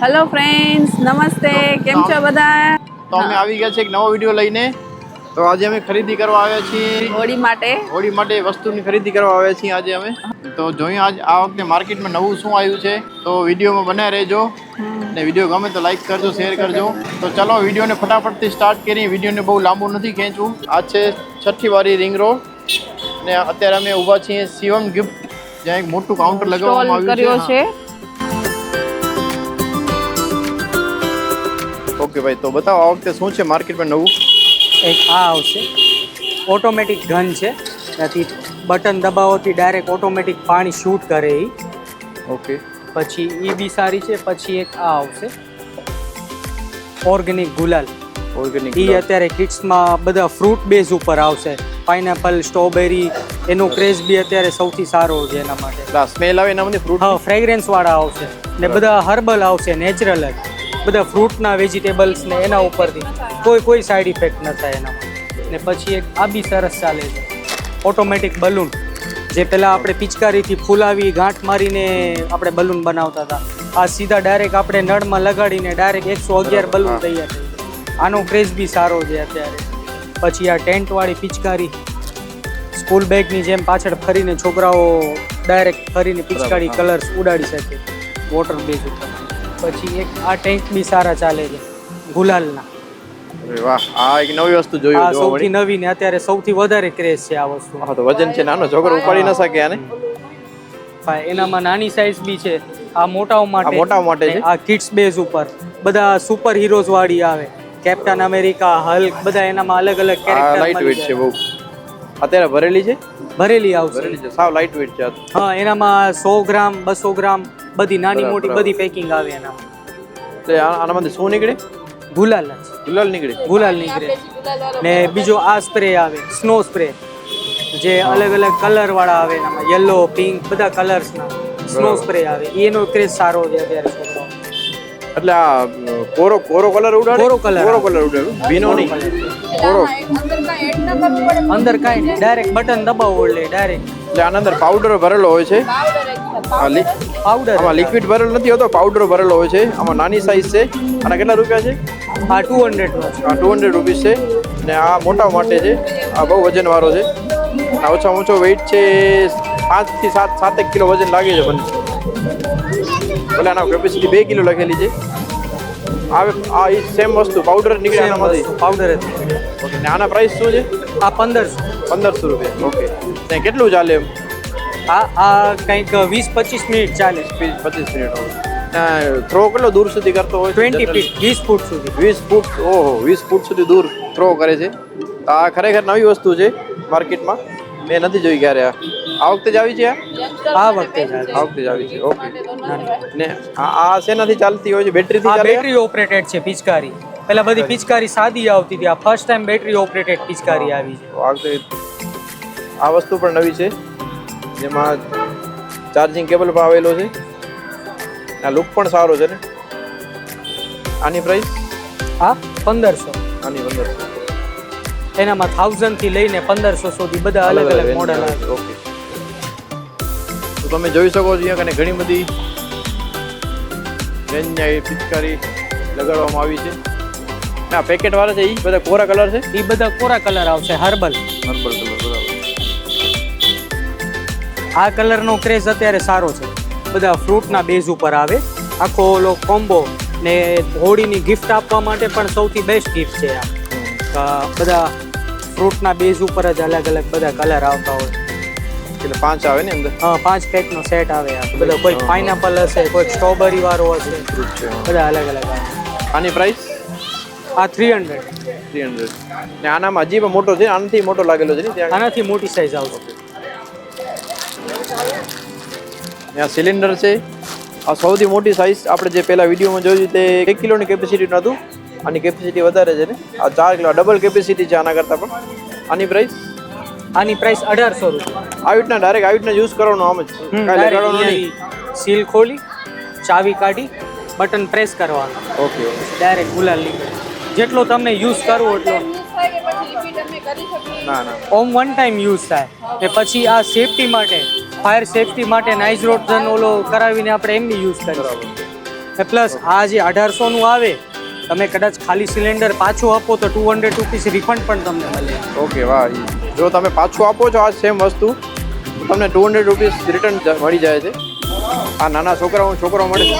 Hello friends, નમસ્તે. કેમ છો બધા? તો અમે આવી ગયા છે એક નવો વિડીયો લઈને. તો આજે અમે ખરીદી કરવા આવ્યા છીએ હોળી માટે વસ્તુની ખરીદી કરવા આવ્યા છીએ આજે અમે. તો જોઈએ આજ આ વખતે માર્કેટમાં નવું શું આવ્યું છે. તો વિડીયોમાં બનાવી રહેજો અને વિડીયો ગમે તો લાઈક કરજો, શેર કરજો. તો ચાલો વિડીયોને ફટાફટથી સ્ટાર્ટ કરીએ. વિડીયોને બહુ લાંબુ નથી ખેંચવું. આ છે 6ઠ્ઠી વાળી રિંગ રોડ ને અત્યારે અમે ઊભા છીએ શિવમ ગિફ્ટ, જ્યાં એક મોટું કાઉન્ટર લગાવવામાં આવ્યું છે. ઓકે ભાઈ, તો બતાવો આ વખતે શું છે માર્કેટમાં નવું? એક આ આવશે, ઓટોમેટિક ગન છે, ત્યાંથી બટન દબાવોથી ડાયરેક્ટ ઓટોમેટિક પાણી શૂટ કરે એ. ઓકે, પછી એ બી સારી છે. પછી એક આ આવશે ઓર્ગેનિક ગુલાલ. ઓર્ગેનિક એ અત્યારે કિટ્સમાં બધા ફ્રૂટ બેઝ ઉપર આવશે. પાઇનેપલ, સ્ટ્રોબેરી, એનો ક્રેઝ બી અત્યારે સૌથી સારો છે એના માટે. સ્મેલ આવે એના મને ફ્રૂટ? હા, ફ્રેગ્રન્સ વાળા આવશે ને બધા હર્બલ આવશે, નેચરલ જ. બધા ફ્રૂટના વેજીટેબલ્સ ને એના ઉપરથી કોઈ સાઈડ ઇફેક્ટ ન થાય એનામાં. ને પછી એક આ બી સરસ ચાલે છે, ઓટોમેટિક બલૂન. જે પહેલાં આપણે પિચકારીથી ફૂલાવી ગાંઠ મારીને આપણે બલૂન બનાવતા હતા, આ સીધા ડાયરેક્ટ આપણે નળમાં લગાડીને ડાયરેક્ટ 111 બલૂન તૈયાર થઈ જાય. આનો ક્રેઝ બી સારો છે અત્યારે. પછી આ ટેન્ટવાળી પિચકારી, સ્કૂલ બેગની જેમ પાછળ ફરીને છોકરાઓ ડાયરેક્ટ ફરીને પિચકારી કલર્સ ઉડાડી શકે વોટર બેઝ ઉપર. પછી એક આ ટેન્ક બી સારા ચાલે છે ગુલાલના. અરે વાહ, આ એક નવી વસ્તુ જોયું. આ સૌથી નવી ને અત્યારે સૌથી વધારે ક્રેઝ છે આ વસ્તુ. હા, તો વજન છે નાનો, છોકરો ઉપાડી ન શકે આને. એનામાં નાની સાઈઝ બી છે. આ મોટાઓ માટે છે. આ કિડ્સ બેઝ ઉપર બધા સુપર હીરોઝ વાળી આવે, કેપ્ટન અમેરિકા, હલ્ક, બધા એનામાં અલગ અલગ કેરેક્ટર. લાઇટ વેટ છે બહુ. અત્યારે ભરેલી છે, ભરેલી આવશે. સાવ લાઇટ વેટ છે. હા, એનામાં 100 ગ્રામ 200 ગ્રામ બધી નાની મોટી બધી પેકિંગ આવે એનામાં. એટલે આનામાંથી શું નીકળે? ગુલાલ નીકળે. ને બીજો આ સ્પ્રે આવે, સ્નો સ્પ્રે, જે અલગ અલગ કલર વાળા આવે એનામાં, યલો, પિંક, બધા કલર્સના સ્નો સ્પ્રે આવે. એનો ક્રેઝ સારો છે અત્યારે છોકરાઓ. એટલે આ કોરો કલર ઉડાડે? કોરો કલર ઉડાડે, ભીનો નહીં. કોરો અંદર કાંઈ નહીં, ડાયરેક્ટ બટન દબાવો એટલે ડાયરેક્ટ. એટલે આના અંદર પાવડર ભરેલો હોય છે. પાવડર આમાં લિક્વિડ ભરેલો નથી હોતો, પાવડર ભરેલો હોય છે. આમાં નાની સાઈઝ છે. આના કેટલા રૂપિયા છે? આ 200 નો છે. આ 200 રૂપીસ છે. ને આ મોટા માટે છે. આ બહુ વજન વાળો છે. આ ઓછામાં ઓછો વેઇટ છે 5 થી 7 કિલો વજન લાગે છે મને. એટલે આના કેપેસિટી 2 કિલો લખેલી છે. આ સેમ વસ્તુ પાવડર નીકળે આનામાંથી. પાવડર જ. ઓકે, ને આના પ્રાઇસ શું છે? આ 1500 રૂપિયા. ઓકે, ને કેટલું ચાલે એમ? આ કંઈક 20-25 મિનિટ ચાલે. 25 મિનિટ. થ્રો કેટલો દૂર સુધી કરતો હોય? 20 ફીટ, 20 ફૂટ સુધી. 20 ફૂટ. ઓહો, 20 ફૂટ સુધી દૂર થ્રો કરે છે. તો આ ખરેખર નવી વસ્તુ છે માર્કેટમાં. મેં નથી જોઈ ક્યારે. આ વખતે જ આવી છે? આ વખતે જ આવી છે. ઓકે. ને આ શેનાથી ચાલતી હોય છે? બેટરીથી ચાલે? બેટરી ઓપરેટેડ છે પિચકારી. પહેલા બધી પિચકારી સાદી આવતી હતી, આ ફર્સ્ટ ટાઈમ બેટરી ઓપરેટેડ પિચકારી આવી છે. આ વસ્તુ પણ નવી છે, જેમાં ચાર્જિંગ કેબલ પણ આવેલો છે. આ લુક પણ સારો છે ને. આની પ્રાઇસ? આ 1500. આની 1500. એનામાં 1000 થી લઈને 1500 સુધી બધા અલગ અલગ મોડલ આવે. ઓકે, તો તમે જોઈ શકો છો અહીંયા કને ઘણી બધી રેન્જની પિચકારી લગાડવામાં આવી છે. ના, પેકેટ વાળા છે એ બધા કોરા કલર છે. એ બધા કોરા કલર આવશે, હર્બલ કલર. બરાબર. આ કલરનો ક્રેઝ અત્યારે સારો છે. બધા ફ્રૂટના બેઝ ઉપર આવે. આખો ઓલો કોમ્બો ને હોળીની ગિફ્ટ આપવા માટે પણ સૌથી બેસ્ટ ગિફ્ટ છે આ. બધા ફ્રૂટના બેઝ ઉપર જ અલગ અલગ બધા કલર આવતા હોય. એટલે 5 આવે ને અંદર? હા, 5 પેકનો સેટ આવે આ. બધા કોઈ પાઇનેપલ હશે, કોઈ સ્ટ્રોબેરી વાળો હશે, બધા અલગ અલગ આવે. આની પ્રાઇસ? આ 300. ને આનામાં હજી પણ મોટો છે, આનાથી મોટો લાગેલો છે ને ત્યાં? આનાથી મોટી સાઈઝ આવશે. આ સિલિન્ડર છે. આ સૌથી મોટી સાઈઝ આપણે જે પહેલા વિડીયોમાં જોયું તે 1 કિલોની કેપેસિટીનું હતું. આની કેપેસિટી વધારે છે ને. આ 4 કિલો ડબલ કેપેસિટી છે આના કરતાં પણ. આની પ્રાઇસ? આની પ્રાઇસ 1800 રૂપિયા. આવી રીતના ડાયરેક્ટ આવી રીતના યુઝ કરવાનો આમ જ? કાંઈ લગાડવાનું નહીં. સીલ ખોલી, ચાવી કાઢી, બટન પ્રેસ કરવાનું. ઓકે. ડાયરેક્ટ ગુલાલ નીકળે. જેટલો તમને યુઝ કરવો એટલો. ના ઓમ વન ટાઈમ યુઝ થાય. ને પછી આ સેફટી માટે, ફાયર સેફટી માટે નાઇઝ રોટન ઓલો કરાવીને આપણે એમની યુઝ કરીએ. પ્લસ આ જે 1800 નું આવે તમે કદાચ ખાલી સિલિન્ડર પાછું આપો તો 200 રૂપીસ રિફંડ પણ તમને મળે. ઓકે વાહ, જો તમે પાછું આપો છો આ સેમ વસ્તુ તો તમને 200 રૂપીસ રિટર્ન મળી જાય છે. આ નાના છોકરાઓ મળે છે.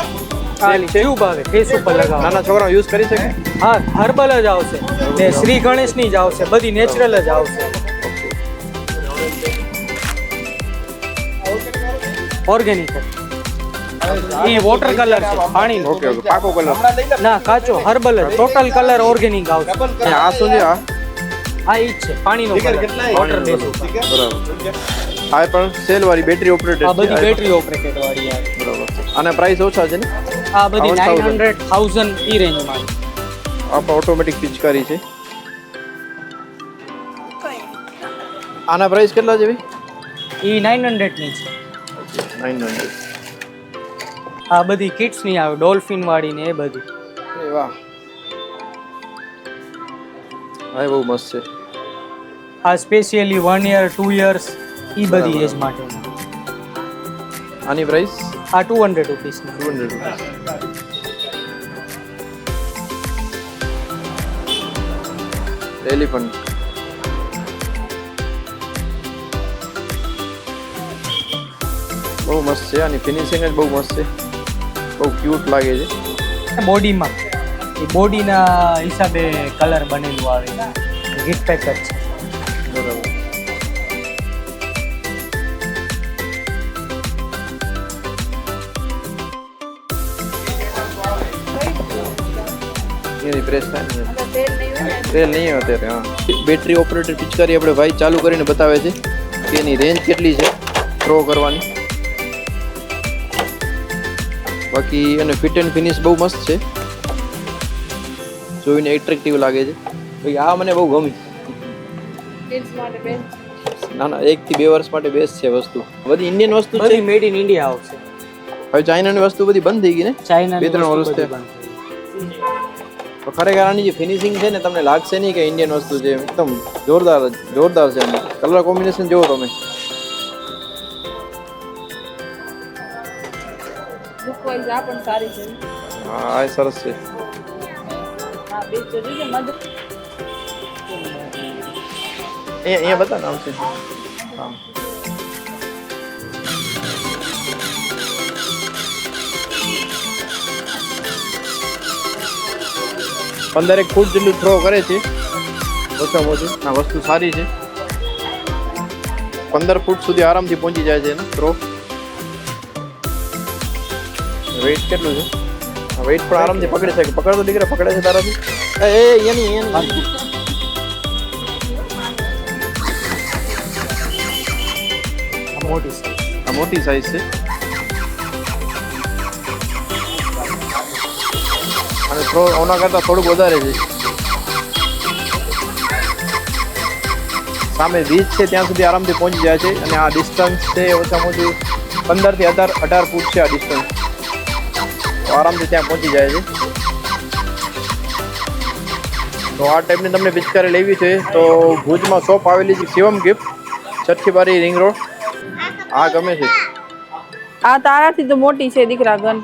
ટ્યુબ આવે ફેસ ઉપર લગાવો. નાના છોકરાઓ યુઝ કરી શકે. હા હર્બલ જ આવશે ને શ્રી ગણેશની જ આવશે, બધી નેચરલ જ આવશે. ઓર્ગેનિક એ વોટર કલર છે પાણી. ઓકે ઓકે, પાકો કલર ના કાચો હર્બલ જ ટોટલ કલર ઓર્ગેનિક આવશે. આ શું છે? આ ઈ જ છે પાણીનો કલર વોટર બેઝ ઉપર. બરાબર. આ પણ સેલ વાળી બેટરી ઓપરેટેડ આ બધી બેટરી ઓપરેટેડ વાળી આવે. બરાબર. અને પ્રાઇસ ઓછા છે ને? આ બધી 900,000 ઈ રેન્જમાં. આ પણ ઓટોમેટિક પિચકારી છે. આના પ્રાઇસ કેટલા છે ભાઈ? ઈ 900 ની છે. 900. આ બધી કિટ્સ ની આવે ડોલ્ફિન વાળી ને એ બધી. એ વાહ, આ બહુ મસ્ત છે. આ સ્પેશિયલી 1 યર 2 યર્સ ઈ બધી એજ માટે. આની પ્રાઇસ આ 200 રૂપીસ ની. 200 રૂપીસ. એલિફન્ટ બહુ મસ્ત છે. આની ફિનિશિંગ જ બહુ મસ્ત છે, બહુ ક્યુટ લાગે છે. બોડીમાં એ બોડીના હિસાબે કલર બનેલું આવે, ગિફ્ટ પેક જ છે. બરાબર. એની પ્રેસ થાય ને તેલ નહીં અત્યારે. હા, બેટરી ઓપરેટેડ પિચકારી આપણે ભાઈ ચાલુ કરીને બતાવે છે કે એની રેન્જ કેટલી છે થ્રો કરવાની. બાકી અને ફિટ એન્ડ ફિનિશ બહુ મસ્ત છે, જોઈને એટ્રેક્ટિવ લાગે છે. ભાઈ આ મને બહુ ગમી. ના ના, 1 થી 2 વર્ષ માટે બેસ્ટ છે વસ્તુ. બધી ઇન્ડિયન વસ્તુ છે, બધી મેડ ઇન ઇન્ડિયા આવશે. હવે ચાઇનાની વસ્તુ બધી બંધ થઈ ગઈ ને ચાઇના 2-3 વર્ષ થયા. તો ખરેખર આની જે ફિનિશિંગ છે ને તમને લાગશે નહીં કે ઇન્ડિયન વસ્તુ છે. એકદમ જોરદાર છે. કલર કોમ્બિનેશન જુઓ તમે. હા આ સરસ છે. અહીંયા બતા નામ છે. હા 15 ફૂટ જેટલું થ્રો કરે છે ઓછામાં ઓછું. આ વસ્તુ સારી છે. 15 ફૂટ સુધી આરામથી પહોંચી જાય છે એનો થ્રો. વેઇટ કેટલું છે? વેઇટ પણ આરામથી પકડી શકે. પકડતો દીકરા પકડે છે તારાથી? એની મોટી સાઈઝ છે. અને થ્રો ઓના કરતાં થોડુંક વધારે છે. સામે વીજ છે ત્યાં સુધી આરામથી પહોંચી જાય છે. અને આ ડિસ્ટન્સ છે ઓછામાં ઓછું 15 થી 18 ફૂટ છે આ ડિસ્ટન્સ. તો આરામથી ત્યાં પહોંચી જાય છે. તો આ ટાઈપની તમને પિચકારી લેવી છે તો ભુજમાં શોપ આવેલી છે શિવમ ગિફ્ટ, છઠ્ઠી બારી રિંગ રોડ. આ ગમે છે. આ તારાથી તો મોટી છે દીકરા ગન.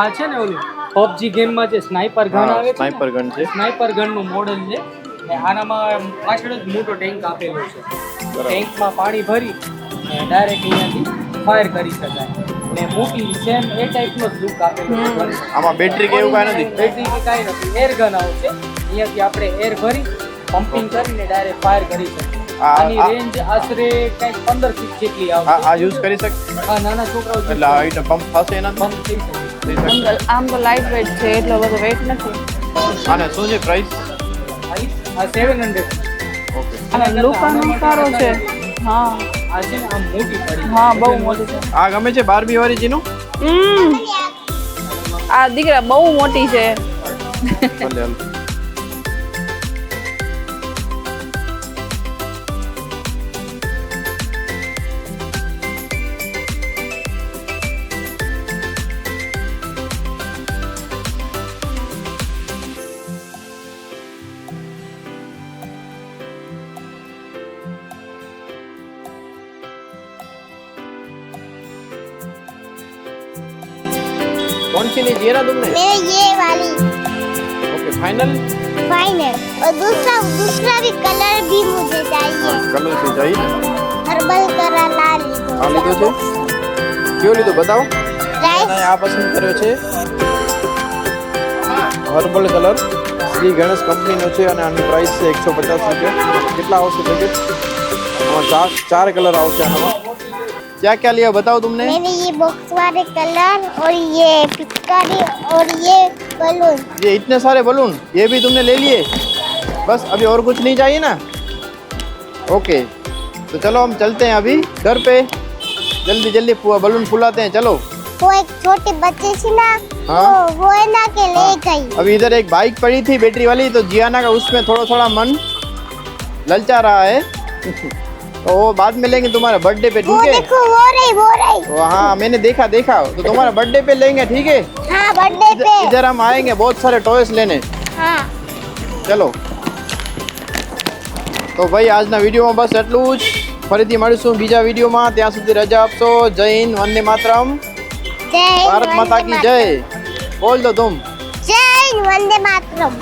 આ છે ને ઓલી PUBG ગેમમાં જે સ્નાઈપર ગન આવે છે, સ્નાઈપર ગન છે. સ્નાઈપર ગનનું મોડલ છે. ને આનામાં પાછળ જ મોટો ટેન્ક આપેલો છે. ટેન્કમાં પાણી ભરી અને ડાયરેક્ટ અહીંયાથી ફાયર કરી શકાય. ને મોટી સેમ એ ટાઈપનો જ લુક આપેલો છે. આમાં બેટરી કે એવું કાંઈ નથી? બેટરી કે કાંઈ નથી. એર ગન આવશે. અહીંયાથી આપણે એર ભરી પમ્પિંગ કરીને ડાયરેક્ટ ફાયર કરી શકીએ. આની રેન્જ આશરે કંઈક 15 ફીટ જેટલી આવશે. આ યુઝ કરી શકે? હા, નાના છોકરાઓ એટલે આ આઈટમ પંપ થશે એના? પમ્પ થઈ શકે. આમ તો લાઇટ વેટ છે, એટલો બધો વેટ નથી. આને શું છે પ્રાઇસ? આ 700. ઓકે. અને લુક સારો છે. હા આ છે ને આમ મોટી પડી. હા બહુ મોટી છે. આ ગમે છે બાર્બી વાળી જીનું? આ દીકરા બહુ મોટી છે. ભલે હાલ. કોણ सी नहीं चाहिए ना तुमने? मेरे ये वाली ओके फाइनल। फाइनल। और दूसरा भी कलर भी मुझे चाहिए। कलर से चाहिए हर्बल कलर ला लीधो। આ લીધો છે કયો લીધો બતાવો प्राइस આ પસંદ કર્યો છે હર્બલ કલર શ્રી ગણેશ કંપનીનો છે અને આની પ્રાઇસ છે 150 રૂપિયા કેટલા આવશે પેકેટ આમાં ચાર કલર આવશે આમાં क्या क्या लिया बताओ तुमने मैंने ये बॉक्स वाले कलर और ये पिचकारी और ये बलून। ये इतने सारे बलून ये भी तुमने ले लिए बस अभी और कुछ नहीं चाहिए ना ओके तो चलो हम चलते हैं अभी घर पे जल्दी जल्दी बलून फुलाते हैं चलो वो एक छोटे बच्चे थी ना हाँ? वो है ना के ले गई। अभी इधर एक बाइक पड़ी थी बैटरी वाली तो जियाना का उसमें थोड़ा थोड़ा मन ललचा रहा है तो वो बाद में लेंगे तुम्हारे बर्थडे पे वो ठीक है देखो वो रही हाँ मैंने देखा तो तुम्हारा बर्थडे पे लेंगे ठीक है हाँ बर्थडे पे। इधर हम आएंगे बहुत सारे टॉयस लेने हाँ चलो तो भाई આજના વિડીયોમાં બસ એટલું જ ફરીથી મળીશું બીજા વિડીયોમાં ત્યાં સુધી રજા આપશો જય હિન્દ વંદે માતરમ जय हिंद, ભારત वंदे માતા કી જય બોલ દો तुम जय हिंद, वंदे मातरम।